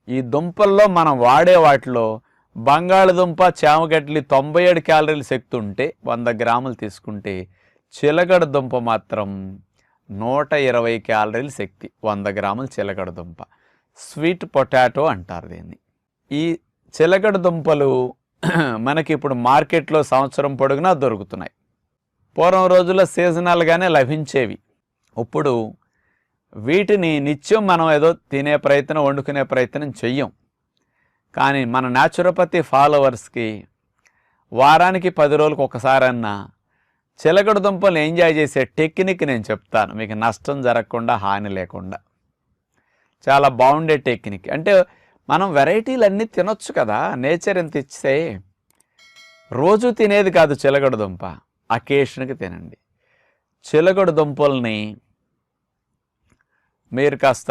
ఈ దుంపల్లో మనం వాడే వాటిలో బంగాళదుంప, చామగడ్డలి 97 క్యాలరీల శక్తి ఉంటే 100 గ్రాములు తీసుకుంటే, చిలకడ దుంప మాత్రం 120 క్యాలరీల శక్తి 100 గ్రాముల చిలకడ దుంప. స్వీట్ పొటాటో అంటారు దీన్ని. ఈ చిలకడ దుంపలు మనకి ఇప్పుడు మార్కెట్లో సంవత్సరం పొడుగునా దొరుకుతున్నాయి. పూర్వం రోజుల్లో సీజనల్గానే లభించేవి. ఇప్పుడు వీటిని నిత్యం మనం ఏదో తినే ప్రయత్నం, వండుకునే ప్రయత్నం చెయ్యం. కానీ మన న్యాచురోపతి ఫాలోవర్స్కి వారానికి 10 రోజులకు ఒకసారన్నా చిలకడ దుంపలు ఎంజాయ్ చేసే టెక్నిక్ నేను చెప్తాను, మీకు నష్టం జరగకుండా, హాని లేకుండా. చాలా బాగుండే టెక్నిక్. అంటే మనం వెరైటీలు అన్నీ తినొచ్చు కదా, నేచర్ ఎంత ఇస్తే. రోజు తినేది కాదు చిలకడ దుంప, అకేషన్కి తినండి. చిలకడ దుంపల్ని మీరు కాస్త